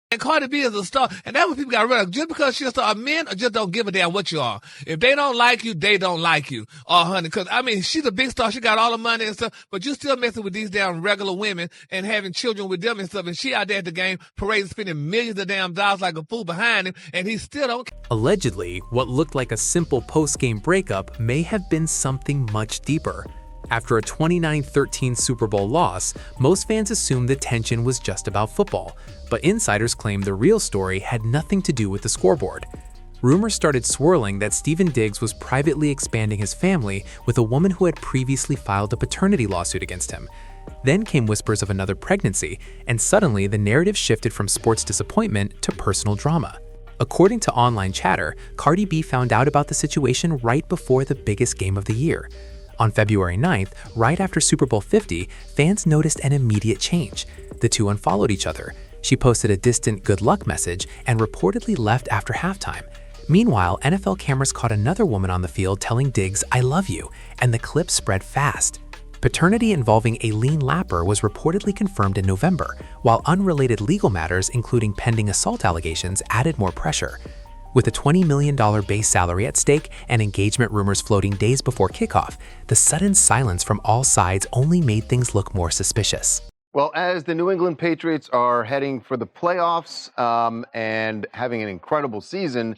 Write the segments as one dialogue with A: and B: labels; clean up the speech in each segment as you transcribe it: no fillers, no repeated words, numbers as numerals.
A: And Cardi B is a star, and that's what people got to realize. Just because she's a star, men just don't give a damn what you are. If they don't like you, they don't like you. Oh, honey, because, I mean, she's a big star. She got all the money and stuff, but you still messing with these damn regular women and having children with them and stuff, and she out there at the game, parading, spending millions of damn dollars like a fool behind him, and he still don't care.
B: Allegedly, what looked like a simple post-game breakup may have been something much deeper. After a 29-13 Super Bowl loss, most fans assumed the tension was just about football, but insiders claim the real story had nothing to do with the scoreboard. Rumors started swirling that Stefon Diggs was privately expanding his family with a woman who had previously filed a paternity lawsuit against him. Then came whispers of another pregnancy, and suddenly the narrative shifted from sports disappointment to personal drama. According to online chatter, CardiB found out about the situation right before the biggest game of the year. On February 9th, right after Super Bowl 50, fans noticed an immediate change. The two unfollowed each other. She posted a distant good luck message and reportedly left after halftime. Meanwhile, NFL cameras caught another woman on the field telling Diggs, "I love you," and the clip spread fast. Paternity involving Aileen Lapper was reportedly confirmed in November, while unrelated legal matters, including pending assault allegations, added more pressure. With a $20 million base salary at stake and engagement rumors floating days before kickoff, the sudden silence from all sides only made things look more suspicious.
C: Well, as the New England Patriots are heading for the playoffs and having an incredible season,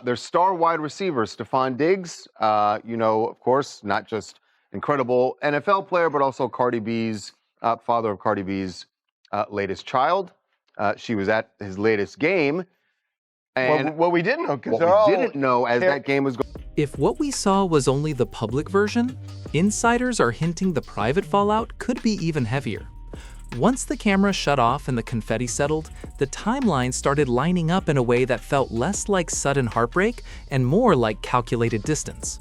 C: their star wide receiver, Stefon Diggs, of course, not just incredible NFL player, but also Cardi B's father of Cardi B's latest child. She was at his latest game. And
D: what we didn't know,
C: as that game was going.
B: If what we saw was only the public version, insiders are hinting the private fallout could be even heavier. Once the camera shut off and the confetti settled, the timeline started lining up in a way that felt less like sudden heartbreak and more like calculated distance.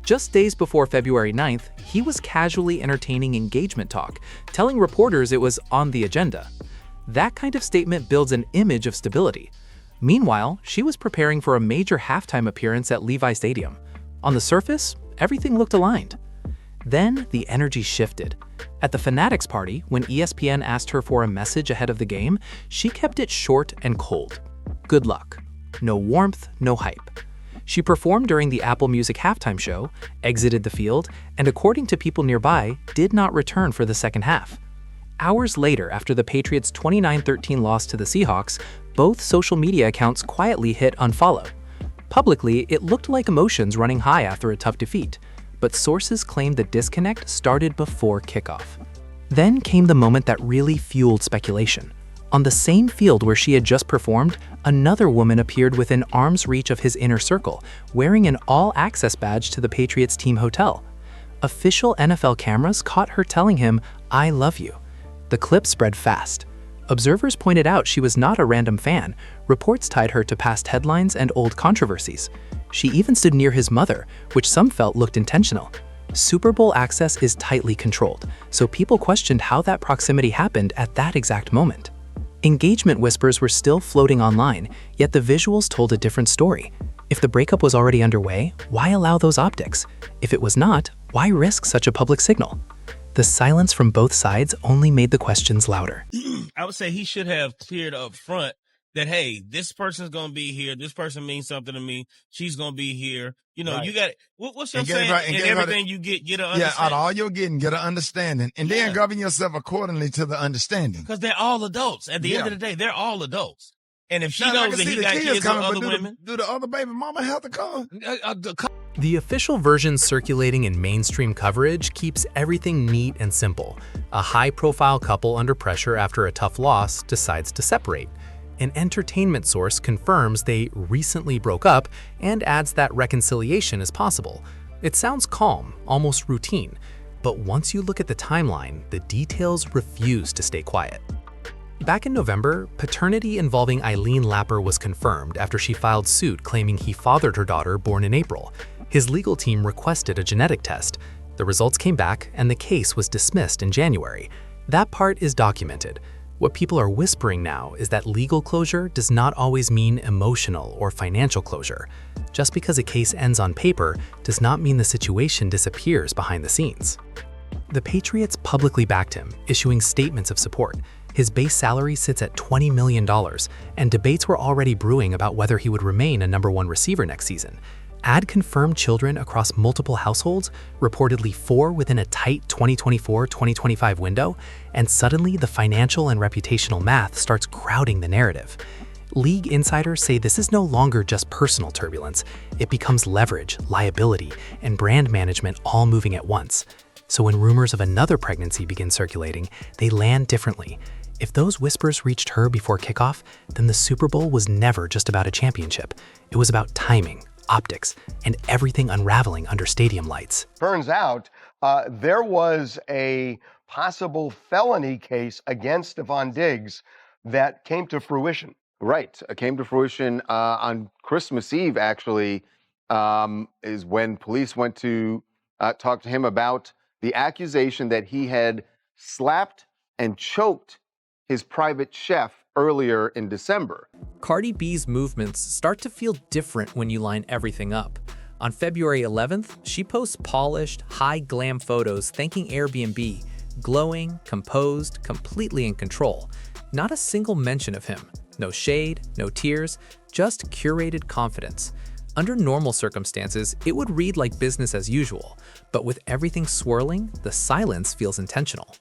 B: Just days before February 9th, he was casually entertaining engagement talk, telling reporters it was on the agenda. That kind of statement builds an image of stability. Meanwhile, she was preparing for a major halftime appearance at Levi Stadium. On the surface, everything looked aligned. Then the energy shifted. At the Fanatics party, when ESPN asked her for a message ahead of the game, she kept it short and cold. Good luck. No warmth, no hype. She performed during the Apple Music halftime show, exited the field, and according to people nearby, did not return for the second half. Hours later, after the Patriots' 29-13 loss to the Seahawks, both social media accounts quietly hit unfollow. Publicly, it looked like emotions running high after a tough defeat, but sources claimed the disconnect started before kickoff. Then came the moment that really fueled speculation. On the same field where she had just performed, another woman appeared within arm's reach of his inner circle, wearing an all-access badge to the Patriots team hotel. Official NFL cameras caught her telling him, "I love you." The clip spread fast. Observers pointed out she was not a random fan. Reports tied her to past headlines and old controversies. She even stood near his mother, which some felt looked intentional. Super Bowl access is tightly controlled, so people questioned how that proximity happened at that exact moment. Engagement whispers were still floating online, yet the visuals told a different story. If the breakup was already underway, why allow those optics? If it was not, why risk such a public signal? The silence from both sides only made the questions louder.
E: I would say he should have cleared up front that, hey, this person's going to be here. This person means something to me. She's going to be here. You know, you got what's your saying? And everything you get an understanding.
D: Yeah, out of all you're getting, get an understanding. And then govern yourself accordingly to the understanding.
E: Because they're all adults. At the end of the day, they're all adults. And if she knows that he got kids with other women.
D: Do the other baby mama have to come?
B: The official version circulating in mainstream coverage keeps everything neat and simple. A high-profile couple under pressure after a tough loss decides to separate. An entertainment source confirms they recently broke up and adds that reconciliation is possible. It sounds calm, almost routine, but once you look at the timeline, the details refuse to stay quiet. Back in November, paternity involving Aileen Lapper was confirmed after she filed suit claiming he fathered her daughter born in April. His legal team requested a genetic test. The results came back and the case was dismissed in January. That part is documented. What people are whispering now is that legal closure does not always mean emotional or financial closure. Just because a case ends on paper does not mean the situation disappears behind the scenes. The Patriots publicly backed him, issuing statements of support. His base salary sits at $20 million, and debates were already brewing about whether he would remain a #1 receiver next season. Add confirmed children across multiple households, reportedly 4 within a tight 2024-2025 window, and suddenly the financial and reputational math starts crowding the narrative. League insiders say this is no longer just personal turbulence. It becomes leverage, liability, and brand management all moving at once. So when rumors of another pregnancy begin circulating, they land differently. If those whispers reached her before kickoff, then the Super Bowl was never just about a championship. It was about timing, optics, and everything unraveling under stadium lights.
F: Turns out there was a possible felony case against Stefon Diggs that came to fruition.
C: Right. It came to fruition on Christmas Eve, actually, is when police went to talk to him about the accusation that he had slapped and choked his private chef earlier in December.
B: CardiB's movements start to feel different when you line everything up. On February 11th, she posts polished, high-glam photos thanking Airbnb, glowing, composed, completely in control. Not a single mention of him. No shade, no tears, just curated confidence. Under normal circumstances, it would read like business as usual, but with everything swirling, the silence feels intentional.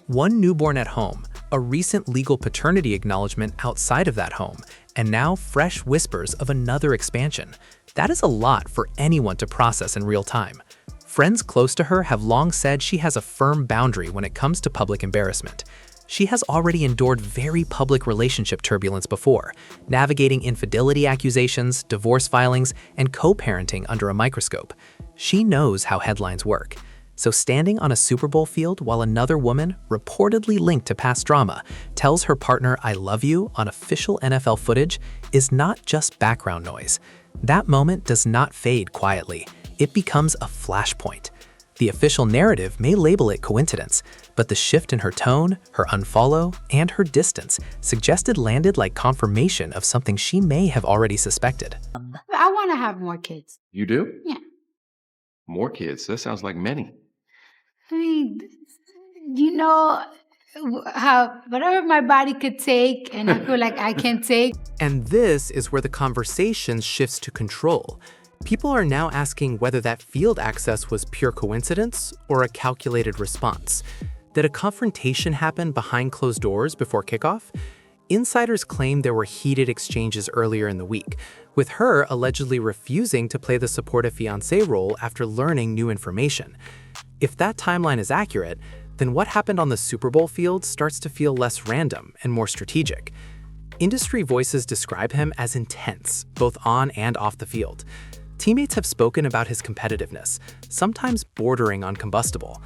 B: One newborn at home, a recent legal paternity acknowledgement outside of that home, and now fresh whispers of another expansion. That is a lot for anyone to process in real time. Friends close to her have long said she has a firm boundary when it comes to public embarrassment. She has already endured very public relationship turbulence before, navigating infidelity accusations, divorce filings, and co-parenting under a microscope. She knows how headlines work. So standing on a Super Bowl field while another woman, reportedly linked to past drama, tells her partner "I love you" on official NFL footage is not just background noise. That moment does not fade quietly. It becomes a flashpoint. The official narrative may label it coincidence, but the shift in her tone, her unfollow, and her distance suggested landed like confirmation of something she may have already suspected.
G: I want to have more kids.
H: You do?
G: Yeah.
H: More kids? That sounds like many.
G: I mean, you know how whatever my body could take and I feel like I can take.
B: And this is where the conversation shifts to control. People are now asking whether that field access was pure coincidence or a calculated response. Did a confrontation happen behind closed doors before kickoff? Insiders claim there were heated exchanges earlier in the week, with her allegedly refusing to play the supportive fiancé role after learning new information. If that timeline is accurate, then what happened on the Super Bowl field starts to feel less random and more strategic. Industry voices describe him as intense, both on and off the field. Teammates have spoken about his competitiveness, sometimes bordering on combustible.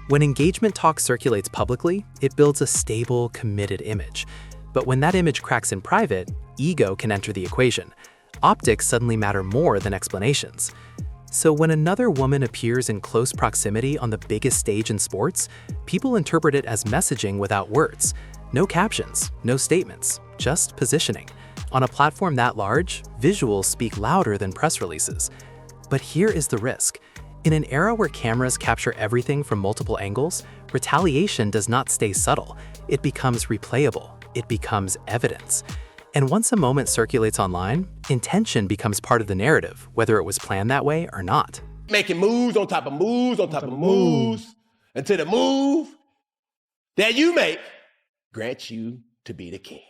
B: When engagement talk circulates publicly, it builds a stable, committed image. But when that image cracks in private, ego can enter the equation. Optics suddenly matter more than explanations. So when another woman appears in close proximity on the biggest stage in sports, people interpret it as messaging without words. No captions, no statements, just positioning. On a platform that large, visuals speak louder than press releases. But here is the risk. In an era where cameras capture everything from multiple angles, retaliation does not stay subtle. It becomes replayable. It becomes evidence. And once a moment circulates online, intention becomes part of the narrative, whether it was planned that way or not.
I: Making moves on top of moves on top of moves until the move that you make grants you to be the king.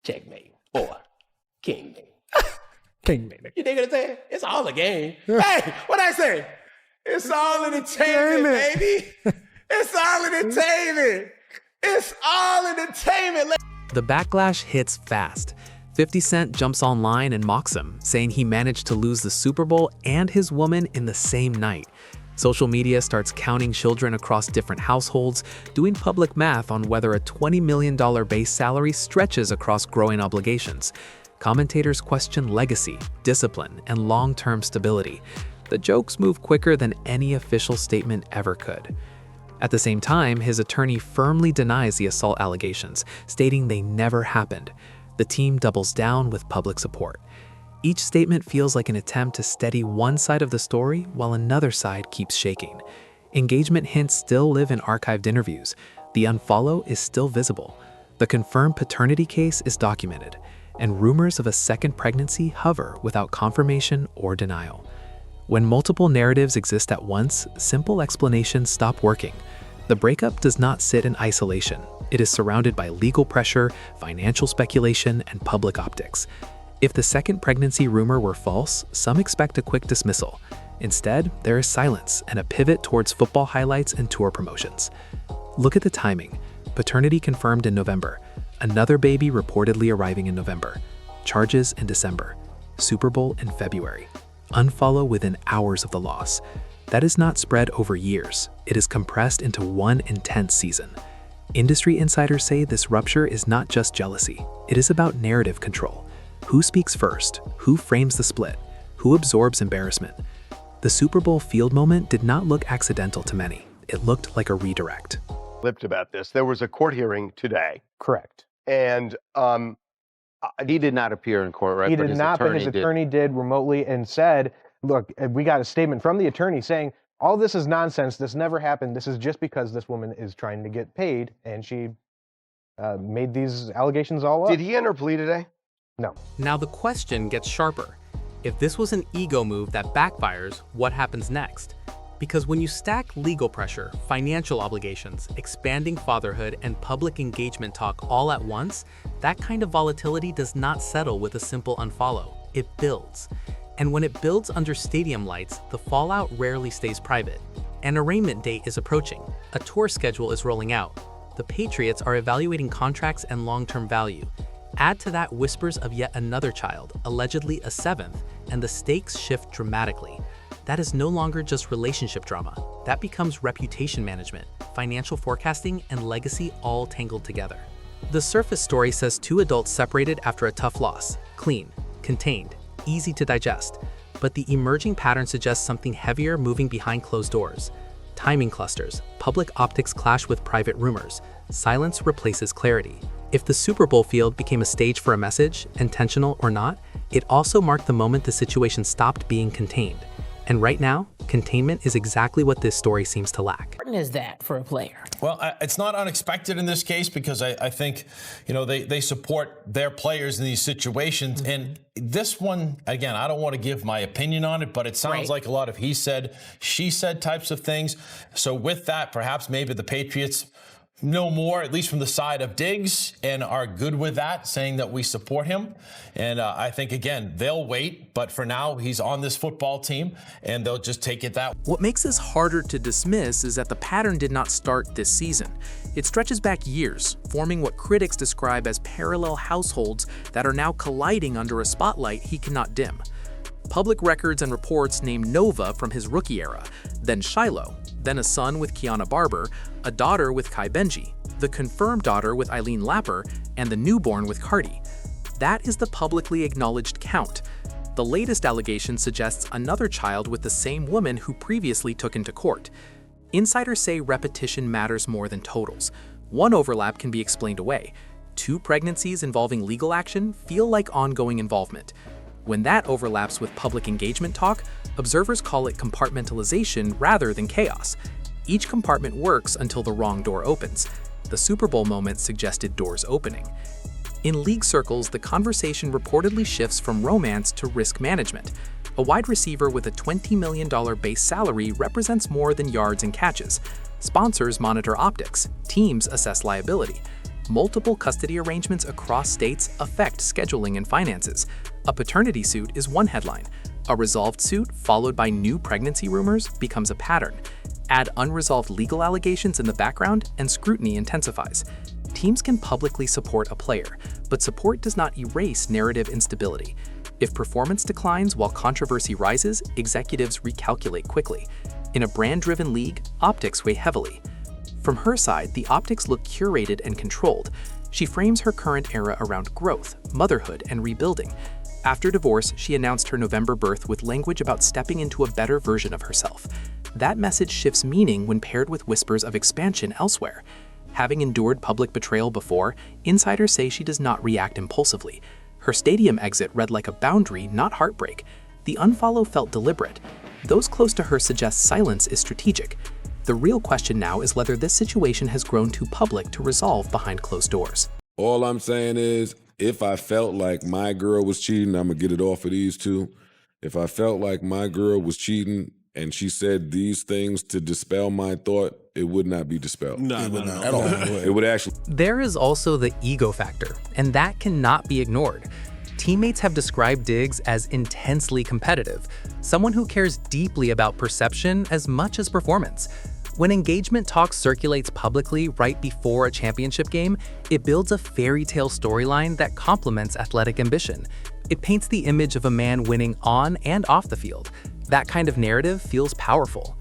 I: Checkmate or kingmate.
J: Kingmate.
I: You dig what I'm saying? It's all a game. Hey, what I say? It's all entertainment, baby. It's all entertainment. It's all entertainment.
B: The backlash hits fast. 50 Cent jumps online and mocks him, saying he managed to lose the Super Bowl and his woman in the same night. Social media starts counting children across different households, doing public math on whether a $20 million base salary stretches across growing obligations. Commentators question legacy, discipline, and long-term stability. The jokes move quicker than any official statement ever could. At the same time, his attorney firmly denies the assault allegations, stating they never happened. The team doubles down with public support. Each statement feels like an attempt to steady one side of the story while another side keeps shaking. Engagement hints still live in archived interviews, The unfollow is still visible. The confirmed paternity case is documented, and rumors of a second pregnancy hover without confirmation or denial. When multiple narratives exist at once, simple explanations stop working. The breakup does not sit in isolation. It is surrounded by legal pressure, financial speculation, and public optics. If the second pregnancy rumor were false, some expect a quick dismissal. Instead, there is silence and a pivot towards football highlights and tour promotions. Look at the timing. Paternity confirmed in November. Another baby reportedly arriving in November. Charges in December. Super Bowl in February. Unfollow within hours of the loss. That is not spread over years. It is compressed into one intense season. Industry insiders say this rupture is not just jealousy. It is about narrative control. Who speaks first? Who frames the split? Who absorbs embarrassment? The Super Bowl field moment did not look accidental to many. It looked like a redirect.
F: About this. There was a court hearing today.
J: Correct.
F: And
C: he did not appear in court, right?
J: He did not, but his attorney did remotely and said, look, we got a statement from the attorney saying, all this is nonsense. This never happened. This is just because this woman is trying to get paid, and she made these allegations all up.
F: Did he enter plea today?
J: No.
B: Now the question gets sharper. If this was an ego move that backfires, what happens next? Because when you stack legal pressure, financial obligations, expanding fatherhood, and public engagement talk all at once, that kind of volatility does not settle with a simple unfollow. It builds. And when it builds under stadium lights, the fallout rarely stays private. An arraignment date is approaching. A tour schedule is rolling out. The Patriots are evaluating contracts and long-term value. Add to that whispers of yet another child, allegedly a seventh, and the stakes shift dramatically. That is no longer just relationship drama. That becomes reputation management, financial forecasting, and legacy all tangled together. The surface story says two adults separated after a tough loss, clean, contained, easy to digest. But the emerging pattern suggests something heavier moving behind closed doors. Timing clusters, public optics clash with private rumors, silence replaces clarity. If the Super Bowl field became a stage for a message, intentional or not, it also marked the moment the situation stopped being contained. And right now, containment is exactly what this story seems to lack.
K: What is that for a player?
L: Well, it's not unexpected in this case because I think, they support their players in these situations. Mm-hmm. And this one, again, I don't want to give my opinion on it, but it sounds like a lot of he said, she said types of things. So with that, perhaps maybe the Patriots know more, at least from the side of Diggs, and are good with that, saying that we support him. And I think, again, they'll wait, but for now, he's on this football team, and they'll just take it that way.
B: What makes this harder to dismiss is that the pattern did not start this season. It stretches back years, forming what critics describe as parallel households that are now colliding under a spotlight he cannot dim. Public records and reports name Nova from his rookie era, then Shiloh, then a son with Kiana Barber, a daughter with Kai Benji, the confirmed daughter with Aileen Lapper, and the newborn with Cardi. That is the publicly acknowledged count. The latest allegation suggests another child with the same woman who previously took him to court. Insiders say repetition matters more than totals. One overlap can be explained away. Two pregnancies involving legal action feel like ongoing involvement. When that overlaps with public engagement talk, observers call it compartmentalization rather than chaos. Each compartment works until the wrong door opens. The Super Bowl moment suggested doors opening. In league circles, the conversation reportedly shifts from romance to risk management. A wide receiver with a $20 million base salary represents more than yards and catches. Sponsors monitor optics. Teams assess liability. Multiple custody arrangements across states affect scheduling and finances. A paternity suit is one headline. A resolved suit, followed by new pregnancy rumors, becomes a pattern. Add unresolved legal allegations in the background, and scrutiny intensifies. Teams can publicly support a player, but support does not erase narrative instability. If performance declines while controversy rises, executives recalculate quickly. In a brand-driven league, optics weigh heavily. From her side, the optics look curated and controlled. She frames her current era around growth, motherhood, and rebuilding. After divorce, she announced her November birth with language about stepping into a better version of herself. That message shifts meaning when paired with whispers of expansion elsewhere. Having endured public betrayal before, insiders say she does not react impulsively. Her stadium exit read like a boundary, not heartbreak. The unfollow felt deliberate. Those close to her suggest silence is strategic. The real question now is whether this situation has grown too public to resolve behind closed doors.
K: All I'm saying is, if I felt like my girl was cheating, I'm going to get it off of these two. If I felt like my girl was cheating and she said these things to dispel my thought, it would not be dispelled.
I: No, at all.
K: It would actually.
B: There is also the ego factor, and that cannot be ignored. Teammates have described Diggs as intensely competitive, someone who cares deeply about perception as much as performance. When engagement talk circulates publicly right before a championship game, it builds a fairy tale storyline that complements athletic ambition. It paints the image of a man winning on and off the field. That kind of narrative feels powerful.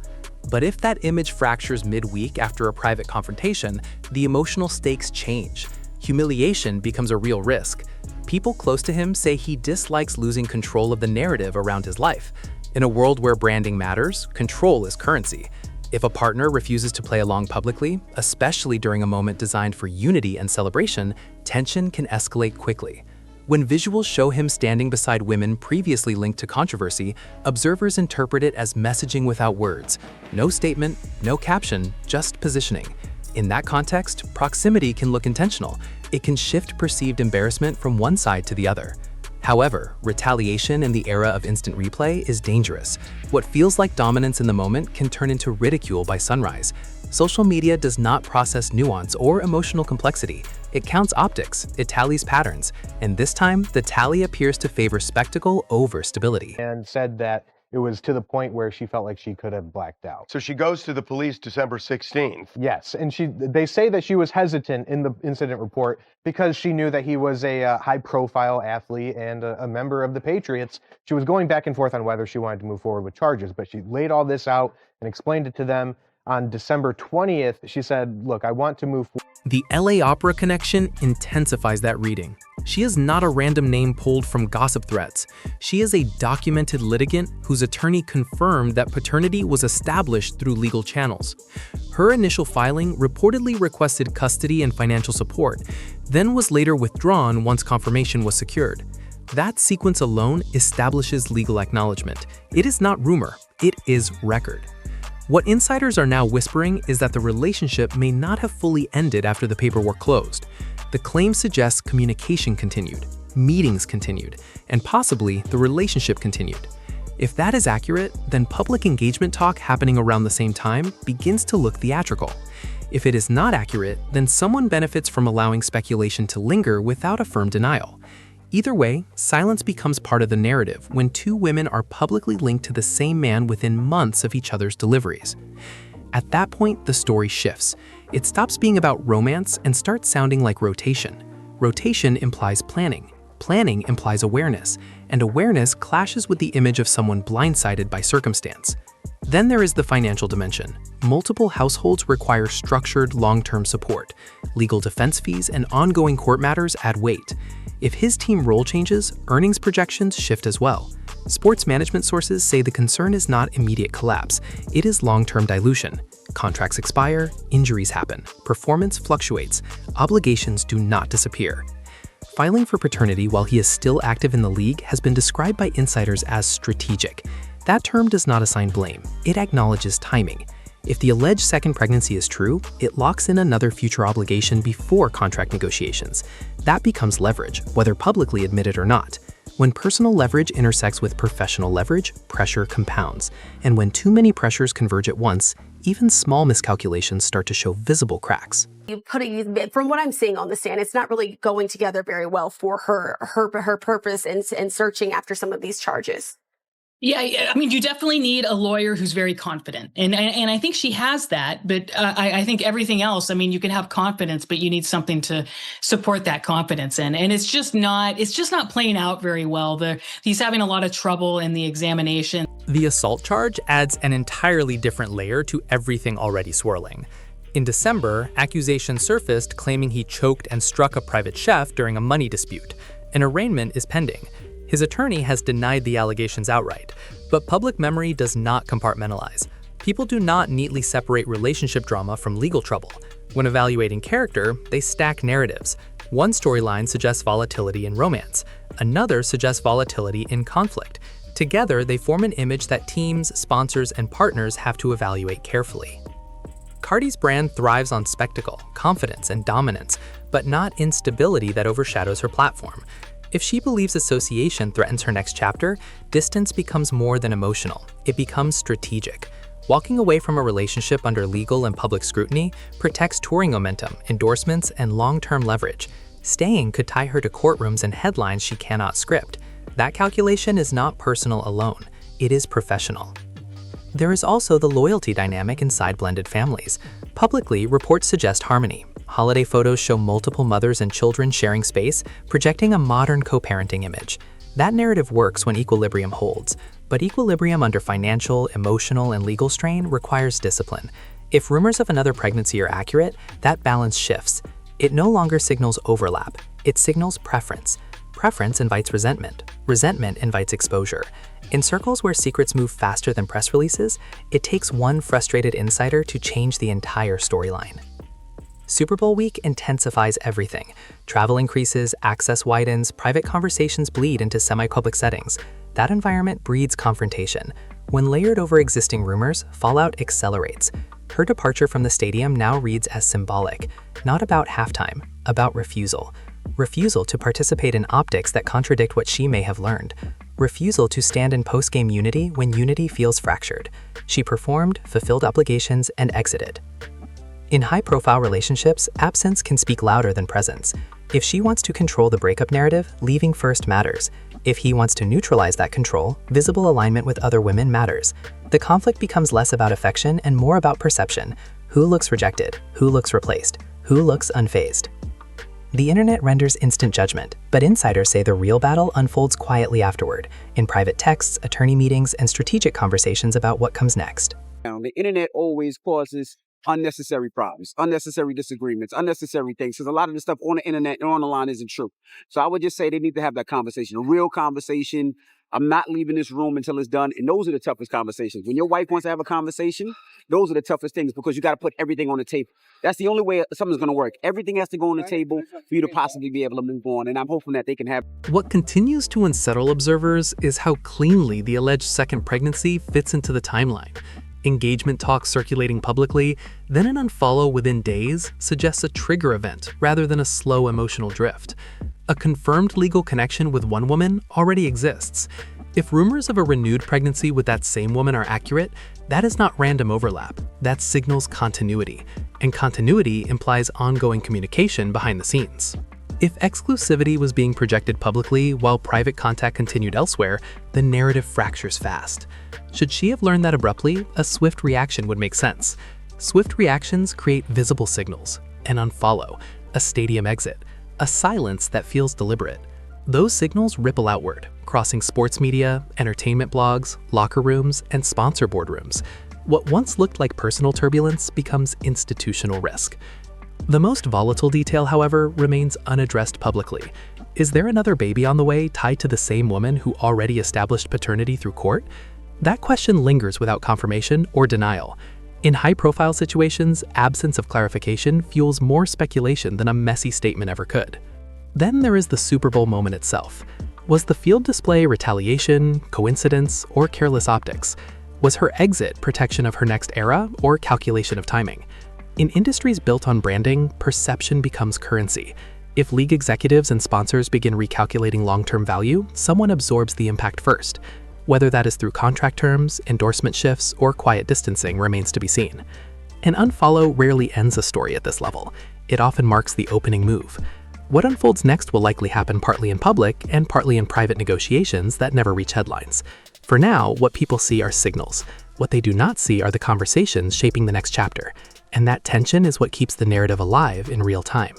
B: But if that image fractures midweek after a private confrontation, the emotional stakes change. Humiliation becomes a real risk. People close to him say he dislikes losing control of the narrative around his life. In a world where branding matters, control is currency. If a partner refuses to play along publicly, especially during a moment designed for unity and celebration, tension can escalate quickly. When visuals show him standing beside women previously linked to controversy, observers interpret it as messaging without words. No statement, no caption, just positioning. In that context, proximity can look intentional. It can shift perceived embarrassment from one side to the other. However, retaliation in the era of instant replay is dangerous. What feels like dominance in the moment can turn into ridicule by sunrise. Social media does not process nuance or emotional complexity. It counts optics, it tallies patterns, and this time, the tally appears to favor spectacle over stability.
J: And said that it was to the point where she felt like she could have blacked out.
F: So she goes to the police December 16th.
J: Yes, and they say that she was hesitant in the incident report because she knew that he was a high-profile athlete and a member of the Patriots. She was going back and forth on whether she wanted to move forward with charges, but she laid all this out and explained it to them. On December 20th, she said, look, I want to move forward.
B: The LA Opera connection intensifies that reading. She is not a random name pulled from gossip threads. She is a documented litigant whose attorney confirmed that paternity was established through legal channels. Her initial filing reportedly requested custody and financial support, then was later withdrawn once confirmation was secured. That sequence alone establishes legal acknowledgement. It is not rumor, it is record. What insiders are now whispering is that the relationship may not have fully ended after the paperwork closed. The claim suggests communication continued, meetings continued, and possibly the relationship continued. If that is accurate, then public engagement talk happening around the same time begins to look theatrical. If it is not accurate, then someone benefits from allowing speculation to linger without a firm denial. Either way, silence becomes part of the narrative when two women are publicly linked to the same man within months of each other's deliveries. At that point, the story shifts. It stops being about romance and starts sounding like rotation. Rotation implies planning. Planning implies awareness, and awareness clashes with the image of someone blindsided by circumstance. Then there is the financial dimension. Multiple households require structured, long-term support. Legal defense fees and ongoing court matters add weight. If his team role changes, earnings projections shift as well. Sports management sources say the concern is not immediate collapse, it is long-term dilution. Contracts expire, injuries happen, performance fluctuates, obligations do not disappear. Filing for paternity while he is still active in the league has been described by insiders as strategic. That term does not assign blame, it acknowledges timing. If the alleged second pregnancy is true, it locks in another future obligation before contract negotiations. That becomes leverage, whether publicly admitted or not. When personal leverage intersects with professional leverage, pressure compounds. And when too many pressures converge at once, even small miscalculations start to show visible cracks.
M: From what I'm seeing on the stand, it's not really going together very well for her purpose in searching after some of these charges.
N: Yeah, I mean, you definitely need a lawyer who's very confident. And I think she has that, but I think everything else, I mean, you can have confidence, but you need something to support that confidence in. And it's just not playing out very well. He's having a lot of trouble in the examination.
B: The assault charge adds an entirely different layer to everything already swirling. In December, accusations surfaced claiming he choked and struck a private chef during a money dispute. An arraignment is pending. His attorney has denied the allegations outright, but public memory does not compartmentalize. People do not neatly separate relationship drama from legal trouble. When evaluating character, they stack narratives. One storyline suggests volatility in romance. Another suggests volatility in conflict. Together, they form an image that teams, sponsors, and partners have to evaluate carefully. Cardi's brand thrives on spectacle, confidence, and dominance, but not instability that overshadows her platform. If she believes association threatens her next chapter, distance becomes more than emotional. It becomes strategic. Walking away from a relationship under legal and public scrutiny protects touring momentum, endorsements, and long-term leverage. Staying could tie her to courtrooms and headlines she cannot script. That calculation is not personal alone. It is professional. There is also the loyalty dynamic inside blended families. Publicly, reports suggest harmony. Holiday photos show multiple mothers and children sharing space, projecting a modern co-parenting image. That narrative works when equilibrium holds, but equilibrium under financial, emotional, and legal strain requires discipline. If rumors of another pregnancy are accurate, that balance shifts. It no longer signals overlap. It signals preference. Preference invites resentment. Resentment invites exposure. In circles where secrets move faster than press releases, it takes one frustrated insider to change the entire storyline. Super Bowl week intensifies everything. Travel increases, access widens, private conversations bleed into semi-public settings. That environment breeds confrontation. When layered over existing rumors, fallout accelerates. Her departure from the stadium now reads as symbolic, not about halftime, about refusal. Refusal to participate in optics that contradict what she may have learned. Refusal to stand in post-game unity when unity feels fractured. She performed, fulfilled obligations, and exited. In high-profile relationships, absence can speak louder than presence. If she wants to control the breakup narrative, leaving first matters. If he wants to neutralize that control, visible alignment with other women matters. The conflict becomes less about affection and more about perception. Who looks rejected? Who looks replaced? Who looks unfazed? The internet renders instant judgment, but insiders say the real battle unfolds quietly afterward, in private texts, attorney meetings, and strategic conversations about what comes next.
O: The internet always causes unnecessary problems, unnecessary disagreements, unnecessary things, because a lot of the stuff on the internet and on the line isn't true. So I would just say they need to have that conversation, a real conversation. I'm not leaving this room until it's done. And those are the toughest conversations. When your wife wants to have a conversation, those are the toughest things because you got to put everything on the table. That's the only way something's going to work. Everything has to go on the table for you to possibly be able to move on. And I'm hoping that they can have.
B: What continues to unsettle observers is how cleanly the alleged second pregnancy fits into the timeline. Engagement talks circulating publicly, then an unfollow within days suggests a trigger event rather than a slow emotional drift. A confirmed legal connection with one woman already exists. If rumors of a renewed pregnancy with that same woman are accurate, that is not random overlap. That signals continuity, and continuity implies ongoing communication behind the scenes. If exclusivity was being projected publicly while private contact continued elsewhere, the narrative fractures fast. Should she have learned that abruptly, a swift reaction would make sense. Swift reactions create visible signals, an unfollow, a stadium exit, a silence that feels deliberate. Those signals ripple outward, crossing sports media, entertainment blogs, locker rooms, and sponsor boardrooms. What once looked like personal turbulence becomes institutional risk. The most volatile detail, however, remains unaddressed publicly. Is there another baby on the way tied to the same woman who already established paternity through court? That question lingers without confirmation or denial. In high-profile situations, absence of clarification fuels more speculation than a messy statement ever could. Then there is the Super Bowl moment itself. Was the field display retaliation, coincidence, or careless optics? Was her exit protection of her next era or calculation of timing? In industries built on branding, perception becomes currency. If league executives and sponsors begin recalculating long-term value, someone absorbs the impact first. Whether that is through contract terms, endorsement shifts, or quiet distancing remains to be seen. An unfollow rarely ends a story at this level. It often marks the opening move. What unfolds next will likely happen partly in public and partly in private negotiations that never reach headlines. For now, what people see are signals. What they do not see are the conversations shaping the next chapter. And that tension is what keeps the narrative alive in real time.